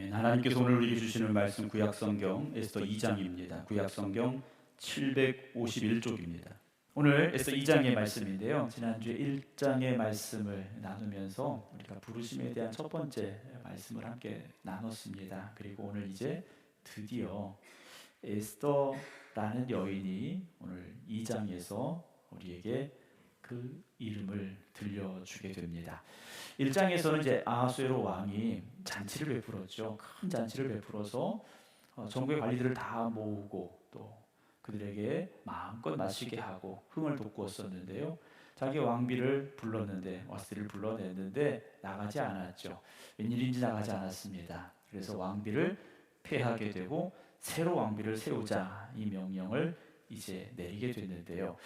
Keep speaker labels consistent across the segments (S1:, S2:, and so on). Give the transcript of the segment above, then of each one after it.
S1: 아멘. 하나님께서 오늘 우리에게 주시는 말씀 구약성경 에스더 2장입니다. 구약성경 751쪽입니다. 오늘 에스더 2장의 말씀인데요. 지난주에 1장의 말씀을 나누면서 우리가 부르심에 대한 첫 번째 말씀을 함께 나눴습니다. 그리고 오늘 이제 드디어 에스더라는 여인이 오늘 2장에서 우리에게 그 이름을 들려주게 됩니다. 1장에서는 이제 아하수에로 왕이 잔치를 베풀었죠. 큰 잔치를 베풀어서 전국의 관리들을 다 모으고 또 그들에게 마음껏 마시게 하고 흥을 돋구었었는데요. 자기 왕비를 불렀는데 와스티를 불러냈는데 나가지 않았죠. 웬일인지 나가지 않았습니다. 그래서 왕비를 폐하게 되고 새로 왕비를 세우자 이 명령을 이제 내리게 됐는데요.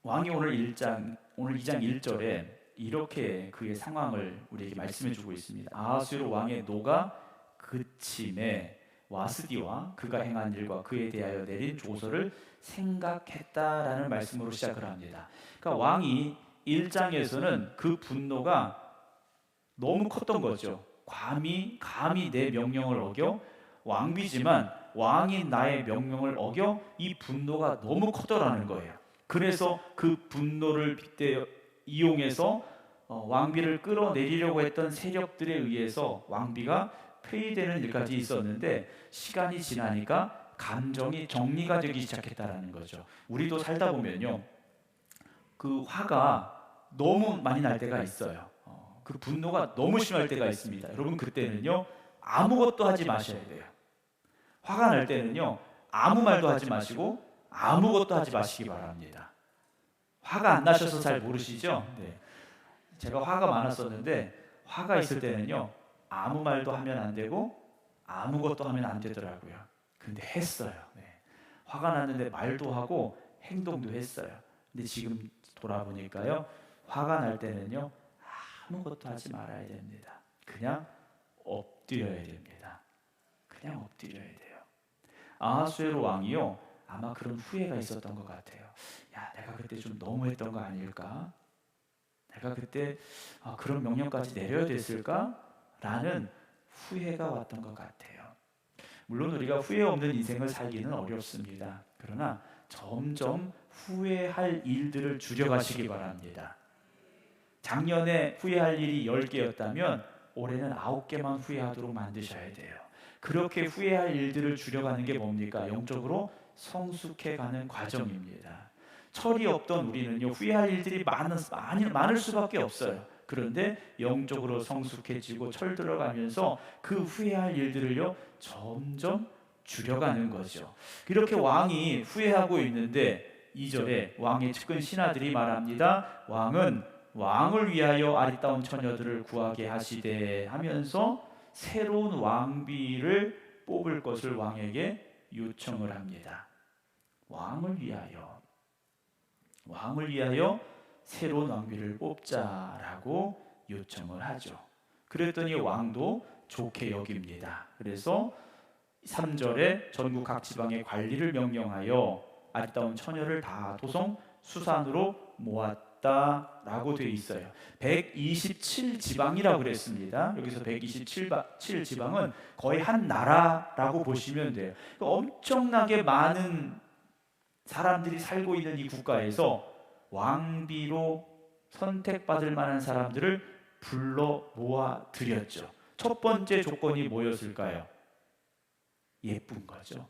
S1: 왕이 오늘 2장 1절에 이렇게 그의 상황을 우리에게 말씀해 주고 있습니다. 아하수에로 왕의 노가 그침에 와스디와 그가 행한 일과 그에 대하여 내린 조서를 생각했다라는 말씀으로 시작을 합니다. 그러니까 왕이 1장에서는 그 분노가 너무 컸던 거죠. 감히 내 명령을 어겨, 왕비지만 왕이 나의 명령을 어겨, 이 분노가 너무 커더라는 거예요. 그래서 그 분노를 빗대 이용해서 왕비를 끌어내리려고 했던 세력들에 의해서 왕비가 폐위되는 일까지 있었는데, 시간이 지나니까 감정이 정리가 되기 시작했다라는 거죠. 우리도 살다 보면요, 그 화가 너무 많이 날 때가 있어요. 그 분노가 너무 심할 때가 있습니다. 여러분, 그때는요 아무것도 하지 마셔야 돼요. 화가 날 때는요 아무 말도 하지 마시고 아무것도 하지 마시기 바랍니다. 화가 안 나셔서 잘 모르시죠? 네. 제가 화가 많았었는데 화가 있을 때는요 아무 말도 하면 안 되고 아무것도 하면 안 되더라고요. 근데 했어요. 네. 화가 났는데 말도 하고 행동도 했어요. 근데 지금 돌아보니까요, 화가 날 때는요 아무것도 하지 말아야 됩니다. 그냥 엎드려야 됩니다. 그냥 엎드려야 돼요. 아하수에로 왕이요 아마 그런 후회가 있었던 것 같아요. 야, 내가 그때 좀 너무했던 거 아닐까? 내가 그때 그런 명령까지 내려야 됐을까? 라는 후회가 왔던 것 같아요. 물론 우리가 후회 없는 인생을 살기는 어렵습니다. 그러나 점점 후회할 일들을 줄여가시기 바랍니다. 작년에 후회할 일이 10개였다면 올해는 9개만 후회하도록 만드셔야 돼요. 그렇게 후회할 일들을 줄여가는 게 뭡니까? 영적으로 성숙해가는 과정입니다. 철이 없던 우리는요 후회할 일들이 많을 수밖에 없어요. 그런데 영적으로 성숙해지고 철 들어가면서 그 후회할 일들을요 점점 줄여가는 거죠. 이렇게 왕이 후회하고 있는데 2절에 왕의 측근 신하들이 말합니다. 왕은 왕을 위하여 아리따운 처녀들을 구하게 하시되 하면서 새로운 왕비를 뽑을 것을 왕에게 요청을 합니다. 왕을 위하여 새로운 왕비를 뽑자라고 요청을 하죠. 그랬더니 왕도 좋게 여깁니다. 그래서 3절에 전국 각 지방의 관리를 명령하여 아리따운 처녀를 다 도성 수산으로 모았다라고 되어 있어요. 127지방이라고 그랬습니다. 여기서 127지방은 거의 한 나라라고 보시면 돼요. 그러니까 엄청나게 많은 사람들이 살고 있는 이 국가에서 왕비로 선택받을 만한 사람들을 불러 모아 드렸죠. 첫 번째 조건이 뭐였을까요? 예쁜 거죠.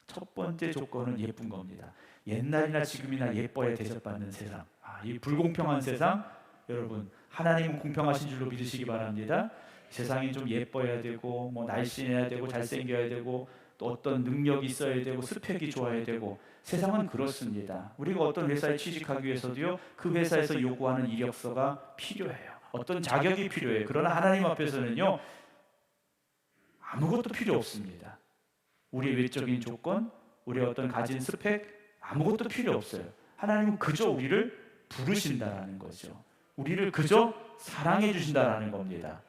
S1: 첫 번째 조건은 예쁜 겁니다. 옛날이나 지금이나 예뻐야 대접받는 세상, 이 불공평한 세상, 여러분 하나님은 공평하신 줄로 믿으시기 바랍니다. 세상이 좀 예뻐야 되고 날씬해야 되고 잘생겨야 되고 또 어떤 능력이 있어야 되고 스펙이 좋아야 되고, 세상은 그렇습니다. 우리가 어떤 회사에 취직하기 위해서도요 그 회사에서 요구하는 이력서가 필요해요. 어떤 자격이 필요해요. 그러나 하나님 앞에서는요 아무것도 필요 없습니다. 우리의 외적인 조건, 우리의 어떤 가진 스펙, 아무것도 필요 없어요. 하나님은 그저 우리를 부르신다라는 거죠. 우리를 그저 사랑해 주신다라는 겁니다.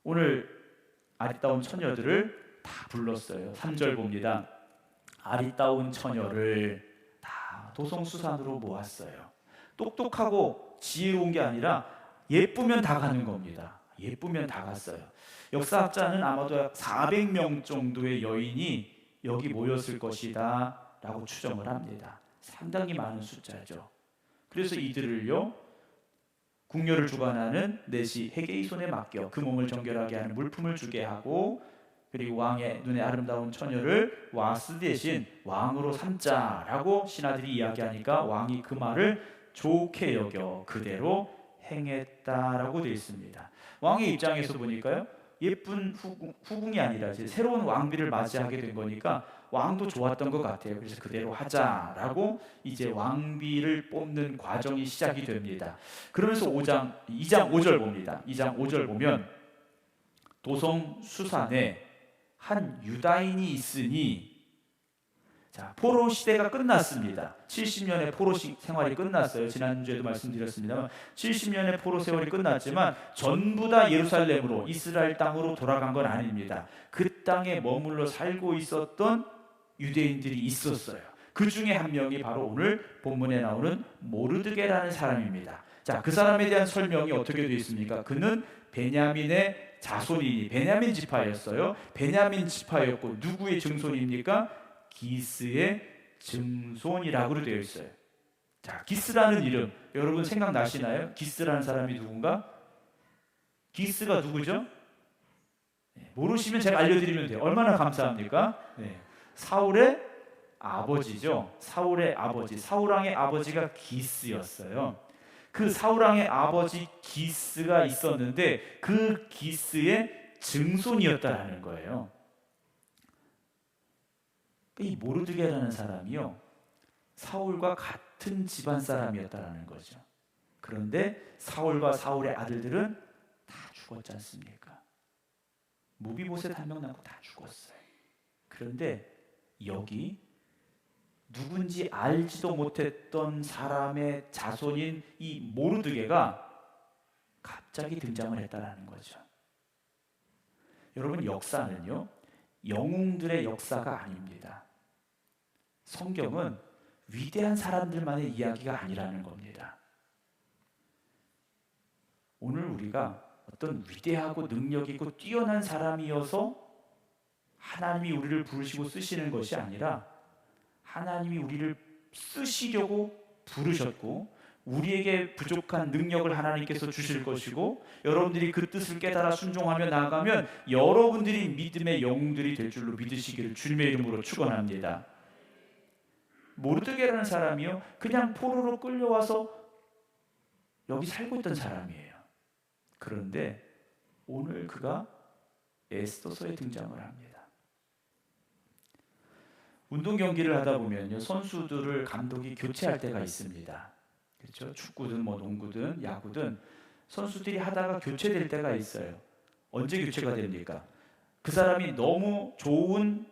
S1: 오늘 아리따운 처녀들을 다 불렀어요. 3절 봅니다. 아리따운 처녀를 다 도성수산으로 모았어요. 똑똑하고 지혜로운 게 아니라 예쁘면 다 가는 겁니다. 예쁘면 다 갔어요. 역사학자는 아마도 400명 정도의 여인이 여기 모였을 것이다 라고 추정을 합니다. 상당히 많은 숫자죠. 그래서 이들을요, 궁녀를 주관하는 넷이 헤게의 손에 맡겨 그 몸을 정결하게 하는 물품을 주게 하고, 그리고 왕의 눈에 아름다운 처녀를 와스 대신 왕으로 삼자라고 신하들이 이야기하니까 왕이 그 말을 좋게 여겨 그대로 행했다라고 되어 있습니다. 왕의 입장에서 보니까요, 예쁜 후궁이 아니라 이제 새로운 왕비를 맞이하게 된 거니까 왕도 좋았던 것 같아요. 그래서 그대로 하자라고 이제 왕비를 뽑는 과정이 시작이 됩니다. 그러면서 2장 5절 봅니다. 2장 5절 보면 도성 수산에 한 유다인이 있으니, 자, 포로 시대가 끝났습니다. 70년의 포로 생활이 끝났어요. 지난주에도 말씀드렸습니다만 70년의 포로 세월이 끝났지만 전부 다 예루살렘으로, 이스라엘 땅으로 돌아간 건 아닙니다. 그 땅에 머물러 살고 있었던 유대인들이 있었어요. 그 중에 한 명이 바로 오늘 본문에 나오는 모르드게라는 사람입니다. 자, 그 사람에 대한 설명이 어떻게 되어 있습니까? 그는 베냐민의 자손이니 베냐민 지파였어요. 베냐민 지파였고 누구의 증손입니까? 기스의 증손이라고 되어 있어요. 자, 기스라는 이름 여러분 생각나시나요? 기스라는 사람이 누군가? 기스가 누구죠? 모르시면 제가 알려드리면 돼요. 얼마나 감사합니까? 네. 사울의 아버지죠. 사울의 아버지, 사울왕의 아버지가 기스였어요. 그 사울왕의 아버지 기스가 있었는데 그 기스의 증손이었다라는 거예요. 이 모르드게라는 사람이요, 사울과 같은 집안 사람이었다라는 거죠. 그런데 사울과 사울의 아들들은 다 죽었지 않습니까? 무비보셋 한 명 남고 다 죽었어요. 그런데 여기 누군지 알지도 못했던 사람의 자손인 이 모르드게가 갑자기 등장을 했다라는 거죠. 여러분, 역사는요, 영웅들의 역사가 아닙니다. 성경은 위대한 사람들만의 이야기가 아니라는 겁니다. 오늘 우리가 어떤 위대하고 능력 있고 뛰어난 사람이어서 하나님이 우리를 부르시고 쓰시는 것이 아니라 하나님이 우리를 쓰시려고 부르셨고 우리에게 부족한 능력을 하나님께서 주실 것이고 여러분들이 그 뜻을 깨달아 순종하며 나아가면 여러분들이 믿음의 영웅들이 될 줄로 믿으시기를 주님의 이름으로 축원합니다. 모르드게라는 사람이요, 그냥 포로로 끌려와서 여기 살고 있던 사람이에요. 그런데 오늘 그가 에스더서에 등장을 합니다. 운동 경기를 하다 보면요, 선수들을 감독이 교체할 때가 있습니다. 그렇죠? 축구든 뭐 농구든 야구든 선수들이 하다가 교체될 때가 있어요. 언제 교체가 됩니까? 그 사람이 너무 좋은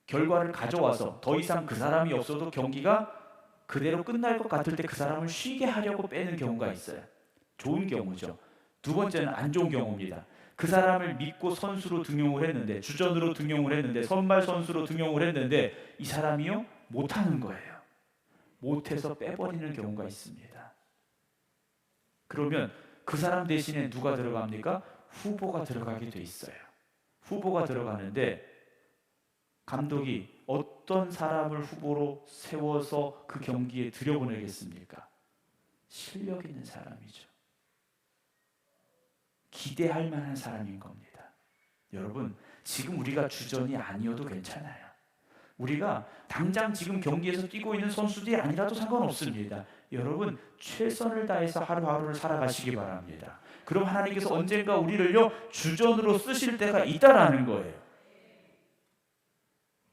S1: 결과를 가져와서 더 이상 그 사람이 없어도 경기가 그대로 끝날 것 같을 때 그 사람을 쉬게 하려고 빼는 경우가 있어요. 좋은 경우죠. 두 번째는 안 좋은 경우입니다. 그 사람을 믿고 선수로 등용을 했는데, 주전으로 등용을 했는데, 선발 선수로 등용을 했는데 이 사람이요, 못하는 거예요. 못해서 빼버리는 경우가 있습니다. 그러면 그 사람 대신에 누가 들어갑니까? 후보가 들어가게 돼 있어요. 후보가 들어가는데 감독이 어떤 사람을 후보로 세워서 그 경기에 들여보내겠습니까? 실력 있는 사람이죠. 기대할 만한 사람인 겁니다. 여러분, 지금 우리가 주전이 아니어도 괜찮아요. 우리가 당장 지금 경기에서 뛰고 있는 선수들이 아니라도 상관없습니다. 여러분, 최선을 다해서 하루하루를 살아가시기 바랍니다. 그럼 하나님께서 언젠가 우리를요, 주전으로 쓰실 때가 있다라는 거예요.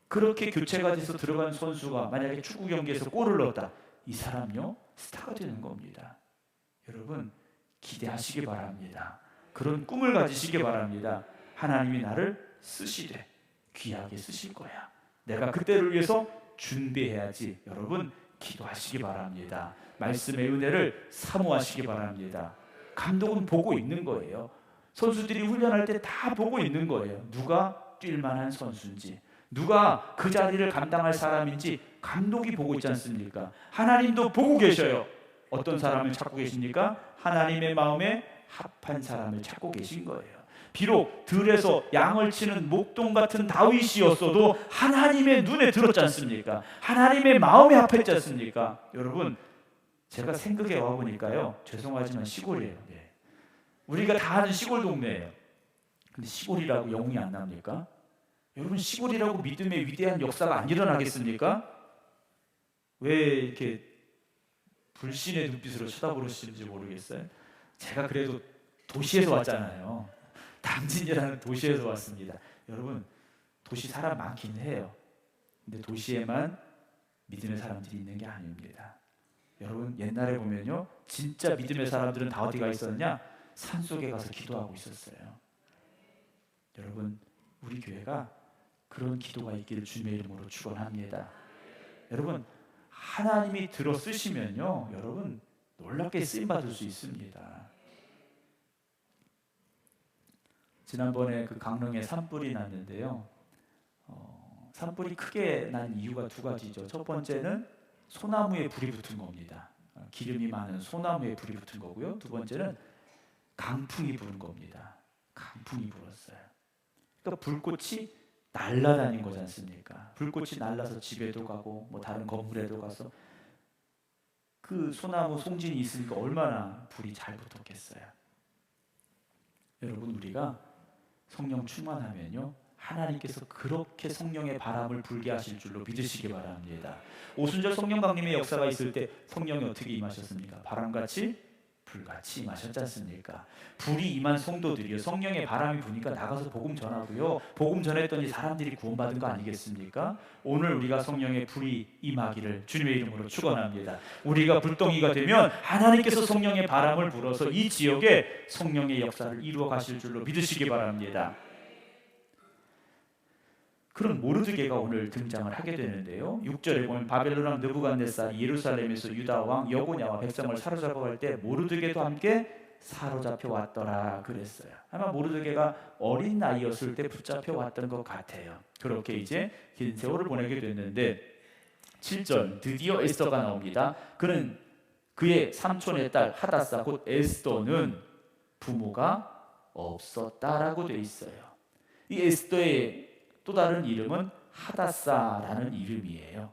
S1: 그렇게 교체가 돼서 들어간 선수가 만약에 축구 경기에서 골을 넣었다, 이 사람요, 스타가 되는 겁니다. 여러분, 기대하시기 바랍니다. 그런 꿈을 가지시기 바랍니다. 하나님이 나를 쓰시되 귀하게 쓰실 거야. 내가 그때를 위해서 준비해야지. 여러분, 기도하시기 바랍니다. 말씀의 은혜를 사모하시기 바랍니다. 감독은 보고 있는 거예요. 선수들이 훈련할 때 다 보고 있는 거예요. 누가 뛸 만한 선수인지, 누가 그 자리를 감당할 사람인지 감독이 보고 있지 않습니까? 하나님도 보고 계셔요. 어떤 사람을 찾고 계십니까? 하나님의 마음에 합한 사람을 찾고 계신 거예요. 비록 들에서 양을 치는 목동 같은 다윗이었어도 하나님의 눈에 들었지 않습니까? 하나님의 마음에 합했지 않습니까? 여러분, 제가 생각해 와보니까요, 죄송하지만 시골이에요. 예. 우리가 다 아는 시골 동네예요. 근데 시골이라고 영웅이 안 납니까? 여러분, 시골이라고 믿음의 위대한 역사가 안 일어나겠습니까? 왜 이렇게 불신의 눈빛으로 쳐다보시는지 모르겠어요. 제가 그래도 도시에서 왔잖아요. 당진이라는 도시에서 왔습니다. 여러분, 도시 사람 많긴 해요. 근데 도시에만 믿음의 사람들이 있는 게 아닙니다. 여러분, 옛날에 보면요, 진짜 믿음의 사람들은 다 어디가 있었냐? 산속에 가서 기도하고 있었어요. 여러분, 우리 교회가 그런 기도가 있기를 주님의 이름으로 축원합니다. 여러분, 하나님이 들어 쓰시면요, 여러분 놀랍게 쓰임 받을 수 있습니다. 지난번에 그 강릉에 산불이 났는데요, 산불이 크게 난 이유가 두 가지죠. 첫 번째는 소나무에 불이 붙은 겁니다. 기름이 많은 소나무에 불이 붙은 거고요. 두 번째는 강풍이 부는 겁니다. 강풍이 불었어요. 그러니까 불꽃이 날아다닌 거지 않습니까? 불꽃이 날라서 집에도 가고 뭐 다른 건물에도 가서 그 소나무 송진이 있으니까 얼마나 불이 잘 붙었겠어요. 여러분, 우리가 성령 충만하면요, 하나님께서 그렇게 성령의 바람을 불게 하실 줄로 믿으시기 바랍니다. 오순절 성령 강림의 역사가 있을 때 성령이 어떻게 임하셨습니까? 바람같이 불같이 임하셨지 않습니까? 불이 임한 성도들이요, 성령의 바람이 부니까 나가서 복음 전하고요, 복음 전했더니 사람들이 구원받은 거 아니겠습니까? 오늘 우리가 성령의 불이 임하기를 주님의 이름으로 축원합니다. 우리가 불덩이가 되면 하나님께서 성령의 바람을 불어서 이 지역에 성령의 역사를 이루어 가실 줄로 믿으시기 바랍니다. 그런 모르드게가 오늘 등장을 하게 되는데요, 6절에 보면 바벨론 왕 느부갓네살이 예루살렘에서 유다 왕 여고냐와 백성을 사로잡아갈 때 모르드게도 함께 사로잡혀 왔더라 그랬어요. 아마 모르드게가 어린 나이였을 때 붙잡혀 왔던 것 같아요. 그렇게 이제 긴 세월을 보내게 됐는데 7절, 드디어 에스더가 나옵니다. 그는 그의 삼촌의 딸 하다사 곧 에스더는 부모가 없었다라고 돼 있어요. 이 에스더의 또 다른 이름은 하다사라는 이름이에요.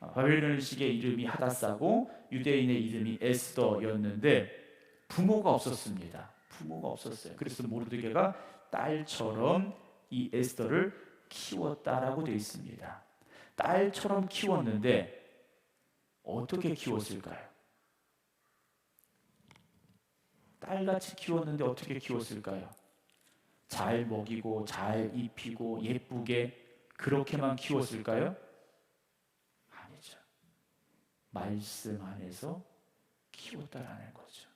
S1: 바벨론식의 이름이 하다사고 유대인의 이름이 에스더였는데 부모가 없었습니다. 부모가 없었어요. 그래서 모르드게가 딸처럼 이 에스더를 키웠다라고 되어 있습니다. 딸처럼 키웠는데 어떻게 키웠을까요? 딸같이 키웠는데 어떻게 키웠을까요? 잘 먹이고 잘 입히고 예쁘게 그렇게만 키웠을까요? 아니죠. 말씀 안에서 키웠다라는 거죠.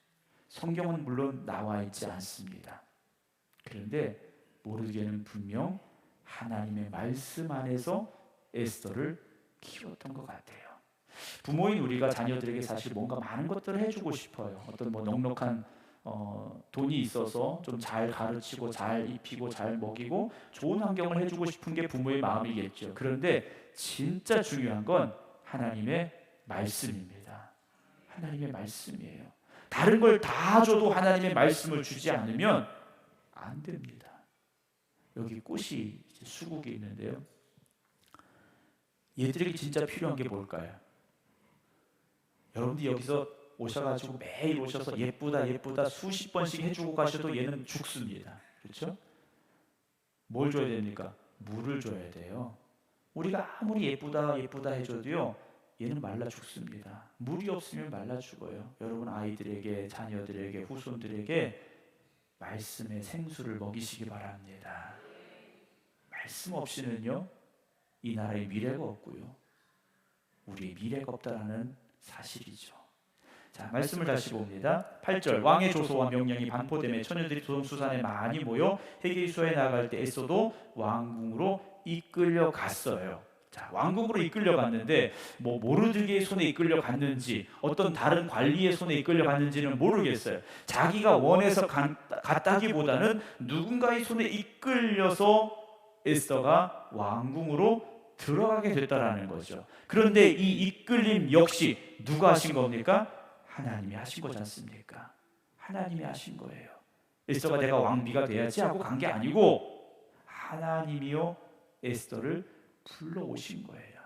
S1: 성경은 물론 나와 있지 않습니다. 그런데 모르드게는 분명 하나님의 말씀 안에서 에스더를 키웠던 것 같아요. 부모인 우리가 자녀들에게 사실 뭔가 많은 것들을 해주고 싶어요. 어떤 뭐 넉넉한 돈이 있어서 좀 잘 가르치고 잘 입히고 잘 먹이고 좋은 환경을 해주고 싶은 게 부모의 마음이겠죠. 그런데 진짜 중요한 건 하나님의 말씀입니다. 하나님의 말씀이에요. 다른 걸 다 줘도 하나님의 말씀을 주지 않으면 안 됩니다. 여기 꽃이 수국이 있는데요, 얘들에게 진짜 필요한 게 뭘까요? 여러분들 여기서 오셔가지고 매일 오셔서 예쁘다 예쁘다 수십 번씩 해주고 가셔도 얘는 죽습니다. 그렇죠? 뭘 줘야 됩니까? 물을 줘야 돼요. 우리가 아무리 예쁘다 예쁘다 해줘도요, 얘는 말라 죽습니다. 물이 없으면 말라 죽어요. 여러분, 아이들에게, 자녀들에게, 후손들에게 말씀의 생수를 먹이시기 바랍니다. 말씀 없이는요, 이 나라의 미래가 없고요, 우리의 미래가 없다라는 사실이죠. 자, 말씀을 다시 봅니다. 8절, 왕의 조소와 명령이 반포됨에 처녀들이 도성수산에 많이 모여 해계수에 나갈 때 에스더도 왕궁으로 이끌려 갔어요. 자, 왕궁으로 이끌려 갔는데 뭐 모르드게의 손에 이끌려 갔는지 어떤 다른 관리의 손에 이끌려 갔는지는 모르겠어요. 자기가 원해서 갔다기보다는 누군가의 손에 이끌려서 에스더가 왕궁으로 들어가게 됐다라는 거죠. 그런데 이 이끌림 역시 누가 하신 겁니까? 하나님이 하신 거지 않습니까? 하나님이 하신 거예요. 에스더가 내가 왕비가 돼야지 하고 간 게 아니고 하나님이요 에스더를 불러오신 거예요.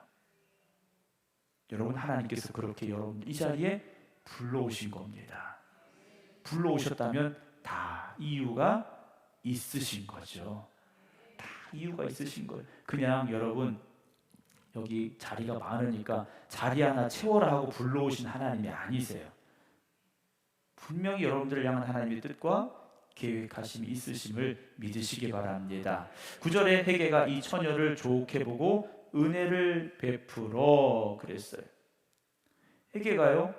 S1: 여러분, 하나님께서 그렇게 여러분 이 자리에 불러오신 겁니다. 불러오셨다면 다 이유가 있으신 거죠. 다 이유가 있으신 거예요. 그냥 여러분 여기 자리가 많으니까 자리 하나 채워라 하고 불러오신 하나님이 아니세요. 분명히 여러분들을 향한 하나님의 뜻과 계획하심이 있으심을 믿으시기 바랍니다. 9절에 헤게가 이 처녀를 좋게 보고 은혜를 베풀어 그랬어요. 헤게가요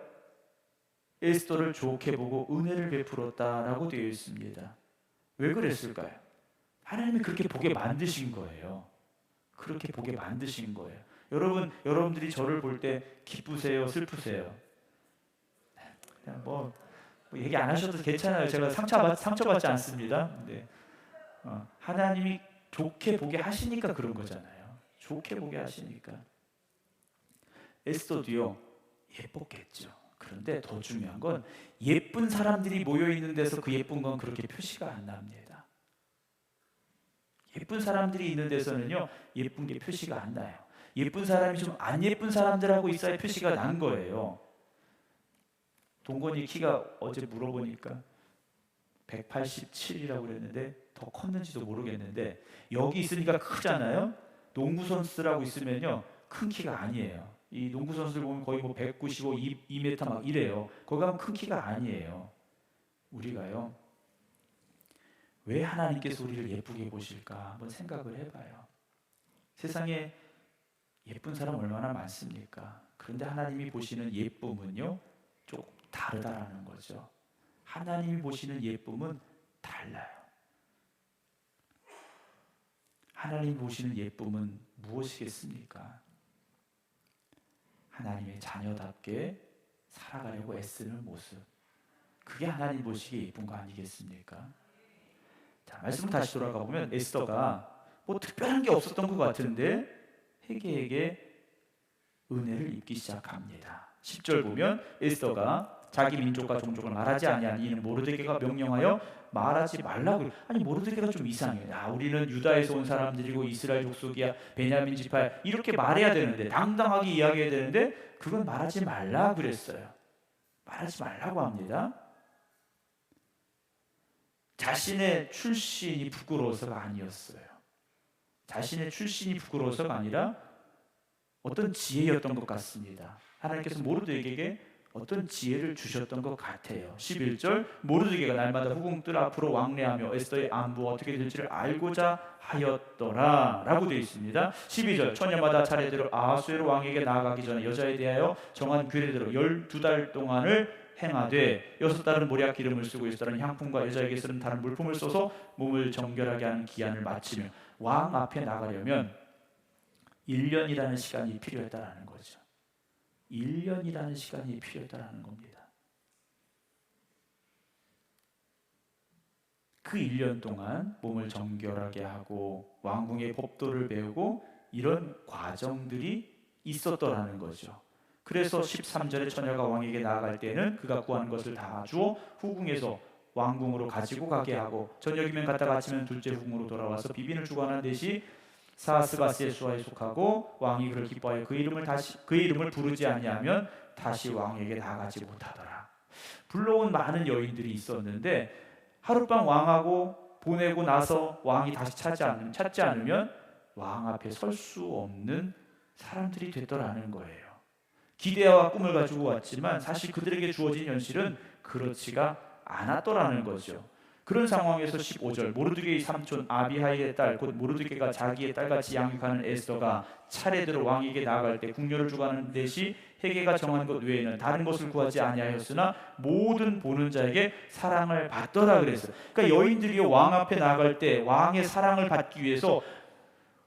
S1: 에스더를 좋게 보고 은혜를 베풀었다라고 되어 있습니다. 왜 그랬을까요? 하나님이 그렇게 보게 만드신 거예요. 그렇게 보게 만드신 거예요. 여러분들이 저를 볼 때 기쁘세요, 슬프세요? 그냥 뭐 얘기 안 하셔도 괜찮아요. 제가 상처받지 않습니다. 네. 하나님이 좋게 보게 하시니까 그런 거잖아요. 좋게 보게 하시니까. 에스더도요 예뻤겠죠. 그런데 더 중요한 건 예쁜 사람들이 모여 있는 데서 그 예쁜 건 그렇게 표시가 안 납니다. 예쁜 사람들이 있는 데서는요 예쁜 게 표시가 안 나요. 예쁜 사람이 좀 안 예쁜 사람들하고 있어야 표시가 난 거예요. 동건이 키가 어제 물어보니까 187이라고 그랬는데 더 컸는지도 모르겠는데 여기 있으니까 크잖아요. 농구 선수들하고 있으면요 큰 키가 아니에요. 이 농구 선수들 보면 거의 뭐 195, 2m 막 이래요. 거기 가면 큰 키가 아니에요. 우리가요 왜 하나님께서 우리를 예쁘게 보실까 한번 생각을 해봐요. 세상에 예쁜 사람 얼마나 많습니까? 그런데 하나님이 보시는 예쁨은요 조금 다르다라는 거죠. 하나님이 보시는 예쁨은 달라요. 하나님이 보시는 예쁨은 무엇이겠습니까? 하나님의 자녀답게 살아가려고 애쓰는 모습, 그게 하나님 보시기에 예쁜 거 아니겠습니까? 자, 말씀 다시 돌아가 보면 에스더가 뭐 특별한 게 없었던 것 같은데 헤게에게 은혜를 입기 시작합니다. 10절 보면 에스더가 자기 민족과 종족을 말하지 아니하니 이는 모르드게가 명령하여 말하지 말라고. 아니 모르드게가 좀 이상해요. 우리는 유다에서 온 사람들이고 이스라엘 족속이야, 베냐민 지파야, 이렇게 말해야 되는데, 당당하게 이야기해야 되는데 그건 말하지 말라 그랬어요. 말하지 말라고 합니다. 자신의 출신이 부끄러워서가 아니었어요. 자신의 출신이 부끄러워서가 아니라 어떤 지혜였던 것 같습니다. 하나님께서 모르드게에게 어떤 지혜를 주셨던 것 같아요. 11절 모르드게가 날마다 후궁들 앞으로 왕래하며 에스더의 안부가 어떻게 될지를 알고자 하였더라 라고 되어 있습니다. 12절 처녀마다 차례대로 아하수에로 왕에게 나아가기 전에 여자에 대하여 정한 규례대로 12달 동안을 행하되 6달은 모략 기름을 쓰고 6달은 향품과 여자에게 쓰는 다른 물품을 써서 몸을 정결하게 하는 기한을 마치며 왕 앞에 나가려면 1년이라는 시간이 필요했다라는 거죠. 1년이라는 시간이 필요했다라는 겁니다. 그 1년 동안 몸을 정결하게 하고 왕궁의 법도를 배우고 이런 과정들이 있었더라는 거죠. 그래서 13절에 처녀가 왕에게 나아갈 때는 그가 구하는 것을 다 주어 후궁에서 왕궁으로 가지고 가게 하고 저녁이면 갔다가 아침에는 둘째 후궁으로 돌아와서 비빈을 주관하는 대시 사스바스의 수하에 속하고 왕이 그를 기뻐하여 그 이름을 부르지 아니하면 다시 왕에게 나가지 못하더라. 불러온 많은 여인들이 있었는데 하룻밤 왕하고 보내고 나서 왕이 다시 찾지 않으면 왕 앞에 설 수 없는 사람들이 됐더라는 거예요. 기대와 꿈을 가지고 왔지만 사실 그들에게 주어진 현실은 그렇지가 않았더라는 거죠. 그런 상황에서 15절 모르드게의 삼촌 아비하일의 딸 곧 모르드게가 자기의 딸같이 양육하는 에스더가 차례대로 왕에게 나아갈 때 궁녀를 주관하는 대시 헤게가 정한 것 외에는 다른 것을 구하지 아니하였으나 모든 보는 자에게 사랑을 받더라 그랬어요. 그러니까 여인들이 왕 앞에 나아갈 때 왕의 사랑을 받기 위해서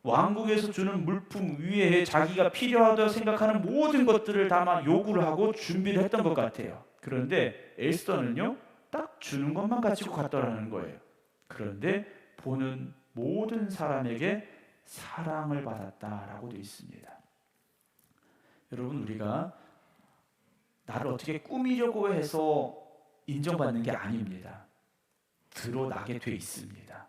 S1: 왕국에서 주는 물품 위에 자기가 필요하다고 생각하는 모든 것들을 다 요구를 하고 준비를 했던 것 같아요. 그런데 에스더는요 딱 주는 것만 가지고 갔더라는 거예요. 그런데 보는 모든 사람에게 사랑을 받았다라고 되어 있습니다. 여러분, 우리가 나를 어떻게 꾸미려고 해서 인정받는 게 아닙니다. 드러나게 돼 있습니다.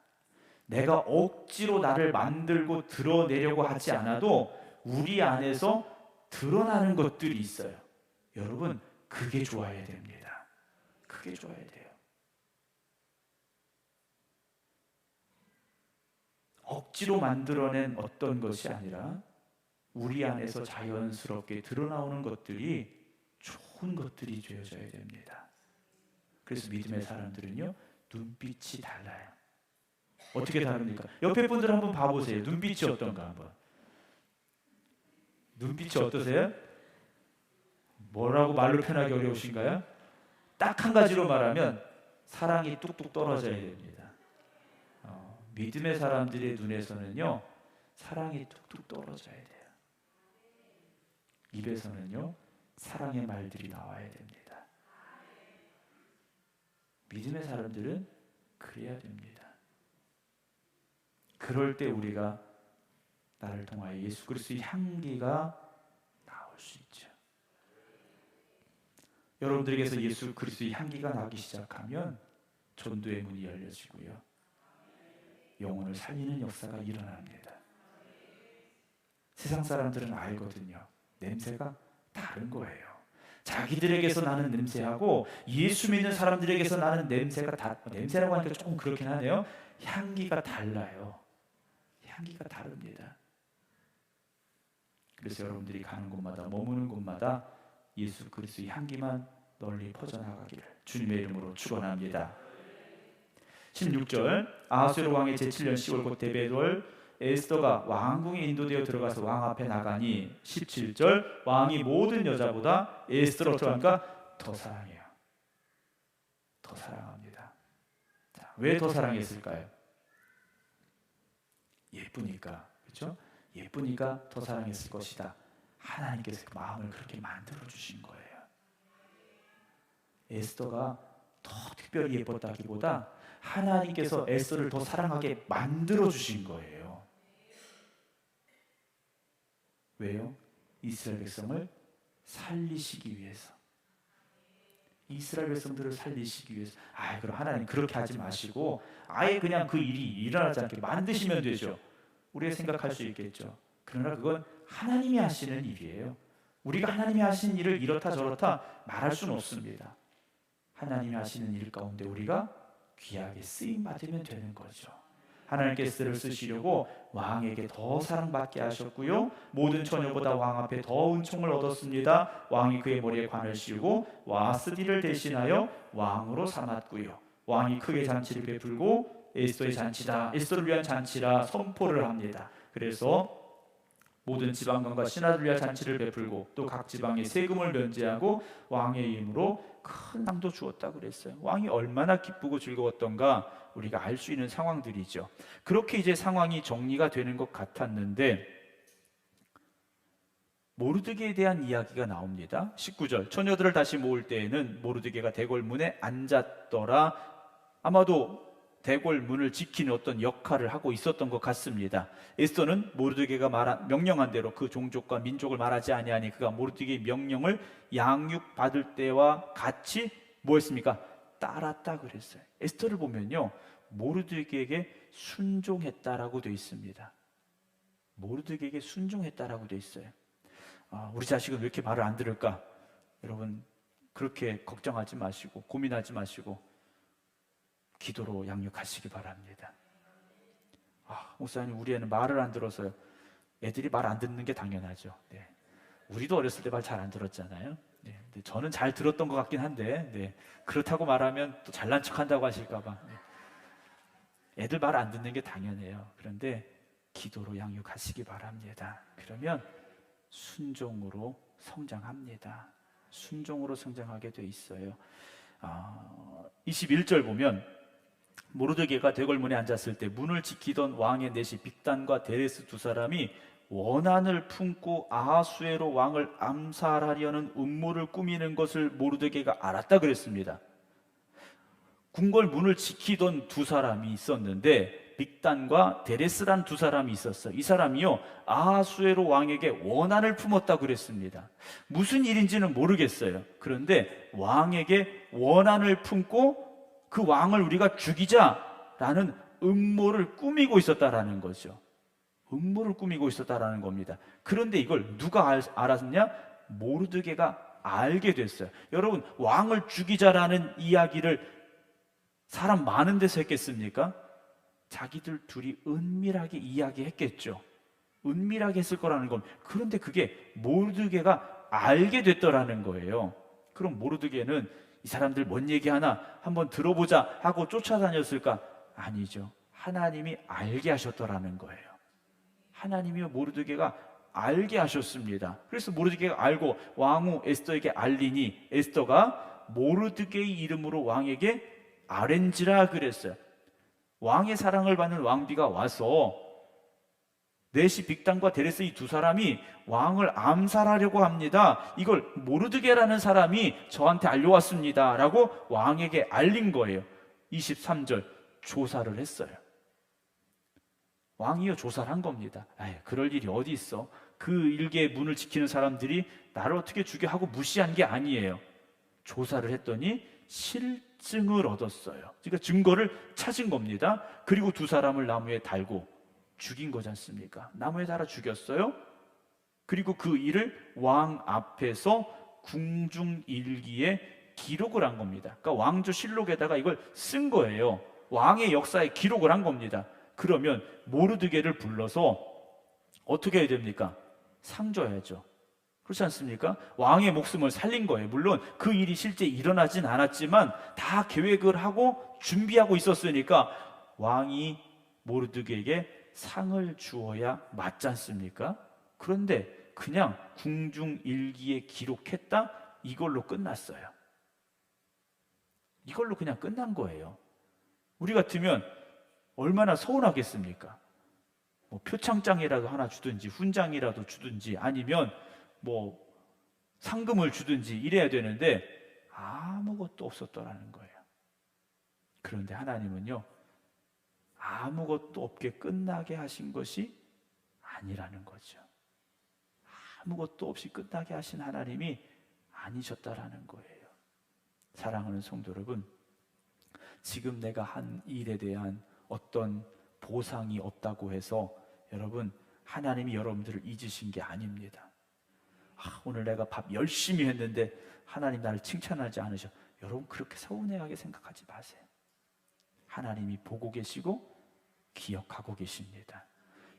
S1: 내가 억지로 나를 만들고 드러내려고 하지 않아도 우리 안에서 드러나는 것들이 있어요. 여러분, 그게 좋아야 됩니다. 그게 좋아야 돼요. 억지로 만들어낸 어떤 것이 아니라 우리 안에서 자연스럽게 드러나오는 것들이 좋은 것들이 되어져야 됩니다. 그래서 믿음의 사람들은요, 눈빛이 달라요. 어떻게 다릅니까? 옆에 분들 한번 봐보세요. 눈빛이 어떤가 한번. 눈빛이 어떠세요? 뭐라고 말로 표현하기 어려우신가요? 딱 한 가지로 말하면 사랑이 뚝뚝 떨어져야 됩니다. 믿음의 사람들의 눈에서는요, 사랑이 뚝뚝 떨어져야 돼요. 입에서는요, 사랑의 말들이 나와야 됩니다. 믿음의 사람들은 그래야 됩니다. 그럴 때 우리가 나를 통하여 예수 그리스도의 향기가 나올 수 있죠. 여러분들에게서 예수 그리스도의 향기가 나기 시작하면 전도의 문이 열려지고요, 영혼을 살리는 역사가 일어납니다. 세상 사람들은 알거든요. 냄새가 다른 거예요. 자기들에게서 나는 냄새하고 예수 믿는 사람들에게서 나는 냄새가 냄새라고 하니까 조금 그렇긴 하네요. 향기가 달라요. 향기가 다릅니다. 그래서 여러분들이 가는 곳마다, 머무는 곳마다 예수 그리스도의 향기만 널리 퍼져나가기를 주님의 이름으로 축원합니다. 16절, 아하수에로 왕의 제7년 10월 곧 데베돌 에스더가 왕궁에 인도되어 들어가서 왕 앞에 나가니 17절, 왕이 모든 여자보다 에스더를 어떻게 합니까? 더 사랑해요. 더 사랑합니다. 자, 왜 더 사랑했을까요? 예쁘니까. 그렇죠? 예쁘니까 더 사랑했을 것이다. 하나님께서 그 마음을 그렇게 만들어 주신 거예요. 에스더가 더 특별히 예뻤다기보다 하나님께서 에스더를 더 사랑하게 만들어 주신 거예요. 왜요? 이스라엘 백성을 살리시기 위해서. 이스라엘 백성들을 살리시기 위해서. 그럼 하나님 그렇게 하지 마시고 아예 그냥 그 일이 일어나지 않게 만드시면 되죠. 우리가 생각할 수 있겠죠. 그러나 그건 하나님이 하시는 일이에요. 우리가 하나님이 하시는 일을 이렇다 저렇다 말할 수는 없습니다. 하나님이 하시는 일 가운데 우리가 귀하게 쓰임 받으면 되는 거죠. 하나님께서 에스더를 쓰시려고 왕에게 더 사랑받게 하셨고요, 모든 처녀보다 왕 앞에 더 은총을 얻었습니다. 왕이 그의 머리에 관을 씌우고 와스디를 대신하여 왕으로 삼았고요, 왕이 크게 잔치를 베풀고 에스더의 잔치다, 에스더를 위한 잔치라 선포를 합니다. 그래서 모든 지방관과 신하들 위한 잔치를 베풀고 또 각 지방에 세금을 면제하고 왕의 힘으로 큰 상도 주었다고 그랬어요. 왕이 얼마나 기쁘고 즐거웠던가 우리가 알 수 있는 상황들이죠. 그렇게 이제 상황이 정리가 되는 것 같았는데 모르드게에 대한 이야기가 나옵니다. 19절, 처녀들을 다시 모을 때에는 모르드게가 대궐문에 앉았더라. 아마도 대궐문을 지키는 어떤 역할을 하고 있었던 것 같습니다. 에스더는 모르드게가 명령한 대로 그 종족과 민족을 말하지 아니하니 그가 모르드게의 명령을 양육받을 때와 같이 뭐 했습니까? 따랐다 그랬어요. 에스더를 보면요, 모르드게에게 순종했다라고 되어 있습니다. 모르드게에게 순종했다라고 되어 있어요. 우리 자식은 왜 이렇게 말을 안 들을까? 여러분 그렇게 걱정하지 마시고 고민하지 마시고 기도로 양육하시기 바랍니다. 목사님, 우리 애는 말을 안 들어서요. 애들이 말 안 듣는 게 당연하죠. 네. 우리도 어렸을 때 말 잘 안 들었잖아요. 네. 근데 저는 잘 들었던 것 같긴 한데, 네. 그렇다고 말하면 또 잘난 척한다고 하실까봐. 네. 애들 말 안 듣는 게 당연해요. 그런데 기도로 양육하시기 바랍니다. 그러면 순종으로 성장합니다. 순종으로 성장하게 돼 있어요. 21절 보면 모르드게가 대궐문에 앉았을 때 문을 지키던 왕의 내시 빅단과 데레스 두 사람이 원한을 품고 아하수에로 왕을 암살하려는 음모를 꾸미는 것을 모르드게가 알았다 그랬습니다. 궁궐 문을 지키던 두 사람이 있었는데 빅단과 데레스란 두 사람이 있었어요. 이 사람이요, 아하수에로 왕에게 원한을 품었다 그랬습니다. 무슨 일인지는 모르겠어요. 그런데 왕에게 원한을 품고 그 왕을 우리가 죽이자라는 음모를 꾸미고 있었다라는 거죠. 음모를 꾸미고 있었다라는 겁니다. 그런데 이걸 누가 알았냐? 모르드게가 알게 됐어요. 여러분, 왕을 죽이자라는 이야기를 사람 많은 데서 했겠습니까? 자기들 둘이 은밀하게 이야기했겠죠. 은밀하게 했을 거라는 겁니다. 그런데 그게 모르드게가 알게 됐더라는 거예요. 그럼 모르드게는 이 사람들 뭔 얘기하나 한번 들어보자 하고 쫓아다녔을까? 아니죠. 하나님이 알게 하셨더라는 거예요. 하나님이 모르드게가 알게 하셨습니다. 그래서 모르드게가 알고 왕후 에스더에게 알리니 에스더가 모르드게의 이름으로 왕에게 아렌지라 그랬어요. 왕의 사랑을 받는 왕비가 와서 네시 빅단과 데레스 이 두 사람이 왕을 암살하려고 합니다. 이걸 모르드게라는 사람이 저한테 알려왔습니다 라고 왕에게 알린 거예요. 23절 조사를 했어요. 왕이요 조사를 한 겁니다. 에이, 그럴 일이 어디 있어. 그 일개의 문을 지키는 사람들이 나를 어떻게 죽여 하고 무시한 게 아니에요. 조사를 했더니 실증을 얻었어요. 그러니까 증거를 찾은 겁니다. 그리고 두 사람을 나무에 달고 죽인 거지 않습니까? 나무에 달아 죽였어요. 그리고 그 일을 왕 앞에서 궁중일기에 기록을 한 겁니다. 그러니까 왕조실록에다가 이걸 쓴 거예요. 왕의 역사에 기록을 한 겁니다. 그러면 모르드게를 불러서 어떻게 해야 됩니까? 상 줘야죠. 그렇지 않습니까? 왕의 목숨을 살린 거예요. 물론 그 일이 실제 일어나진 않았지만 다 계획을 하고 준비하고 있었으니까 왕이 모르드게에게 상을 주어야 맞지 않습니까? 그런데 그냥 궁중일기에 기록했다? 이걸로 끝났어요. 이걸로 그냥 끝난 거예요. 우리 같으면 얼마나 서운하겠습니까? 뭐 표창장이라도 하나 주든지 훈장이라도 주든지 아니면 뭐 상금을 주든지 이래야 되는데 아무것도 없었더라는 거예요. 그런데 하나님은요, 아무것도 없게 끝나게 하신 것이 아니라는 거죠. 아무것도 없이 끝나게 하신 하나님이 아니셨다라는 거예요. 사랑하는 성도 여러분, 지금 내가 한 일에 대한 어떤 보상이 없다고 해서 여러분, 하나님이 여러분들을 잊으신 게 아닙니다. 오늘 내가 밥 열심히 했는데 하나님 나를 칭찬하지 않으셔. 여러분, 그렇게 서운해하게 생각하지 마세요. 하나님이 보고 계시고 기억하고 계십니다.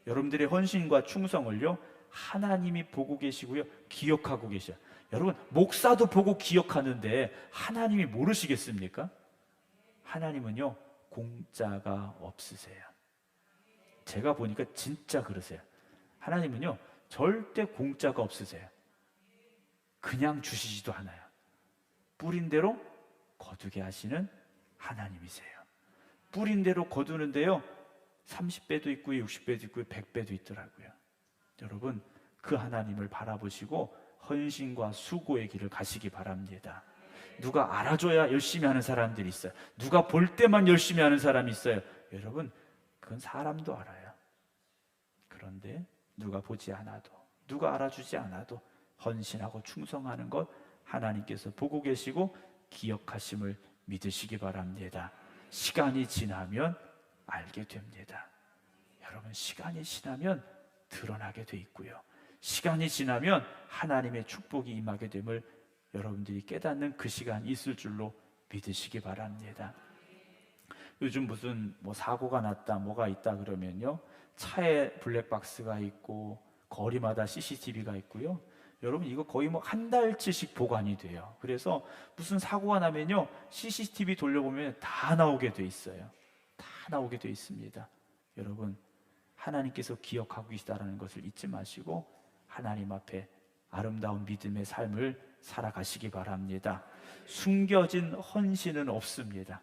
S1: 여러분들의 헌신과 충성을요, 하나님이 보고 계시고요, 기억하고 계셔요. 여러분, 목사도 보고 기억하는데 하나님이 모르시겠습니까? 하나님은요, 공짜가 없으세요. 제가 보니까 진짜 그러세요. 하나님은요, 절대 공짜가 없으세요. 그냥 주시지도 않아요. 뿌린 대로 거두게 하시는 하나님이세요. 뿌린 대로 거두는데요, 30배도 있고 60배도 있고 100배도 있더라고요. 여러분, 그 하나님을 바라보시고 헌신과 수고의 길을 가시기 바랍니다. 누가 알아줘야 열심히 하는 사람들이 있어요. 누가 볼 때만 열심히 하는 사람이 있어요. 여러분, 그건 사람도 알아요. 그런데 누가 보지 않아도, 누가 알아주지 않아도 헌신하고 충성하는 것 하나님께서 보고 계시고 기억하심을 믿으시기 바랍니다. 시간이 지나면 알게 됩니다. 여러분, 시간이 지나면 드러나게 돼 있고요, 시간이 지나면 하나님의 축복이 임하게 됨을 여러분들이 깨닫는 그 시간이 있을 줄로 믿으시기 바랍니다. 요즘 무슨 뭐 사고가 났다, 뭐가 있다 그러면요, 차에 블랙박스가 있고 거리마다 CCTV가 있고요. 여러분, 이거 거의 뭐 한 달치씩 보관이 돼요. 그래서 무슨 사고가 나면요, CCTV 돌려보면 다 나오게 돼 있어요. 다 나오게 돼 있습니다. 여러분, 하나님께서 기억하고 계시다는 것을 잊지 마시고 하나님 앞에 아름다운 믿음의 삶을 살아가시기 바랍니다. 숨겨진 헌신은 없습니다.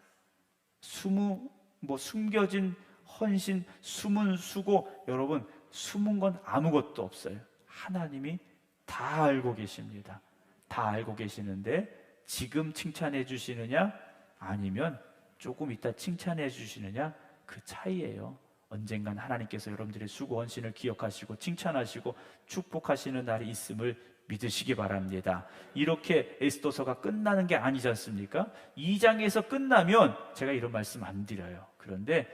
S1: 숨겨진 헌신, 숨은 수고, 여러분, 숨은 건 아무것도 없어요. 하나님이 다 알고 계십니다. 다 알고 계시는데 지금 칭찬해 주시느냐 아니면 조금 이따 칭찬해 주시느냐, 그 차이예요. 언젠간 하나님께서 여러분들의 수고 헌신을 기억하시고 칭찬하시고 축복하시는 날이 있음을 믿으시기 바랍니다. 이렇게 에스더서가 끝나는 게 아니지 않습니까? 2장에서 끝나면 제가 이런 말씀 안 드려요. 그런데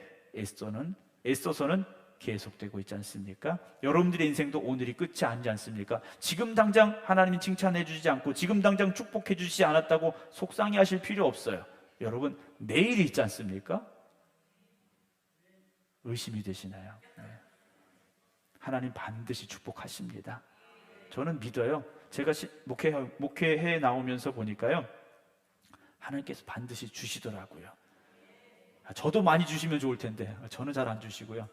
S1: 에스더서는 계속되고 있지 않습니까? 여러분들의 인생도 오늘이 끝이 아니지 않습니까? 지금 당장 하나님이 칭찬해 주시지 않고 지금 당장 축복해 주시지 않았다고 속상해 하실 필요 없어요. 여러분, 내일이 있지 않습니까? 의심이 되시나요? 네. 하나님 반드시 축복하십니다. 저는 믿어요. 제가 목회해 나오면서 보니까요, 하나님께서 반드시 주시더라고요. 저도 많이 주시면 좋을 텐데 저는 잘 안 주시고요.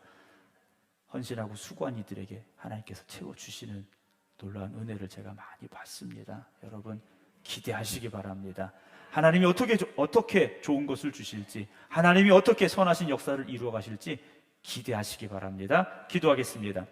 S1: 헌신하고 수고한 이들에게 하나님께서 채워주시는 놀라운 은혜를 제가 많이 받습니다. 여러분, 기대하시기 바랍니다. 하나님이 어떻게 좋은 것을 주실지, 하나님이 어떻게 선하신 역사를 이루어 가실지 기대하시기 바랍니다. 기도하겠습니다.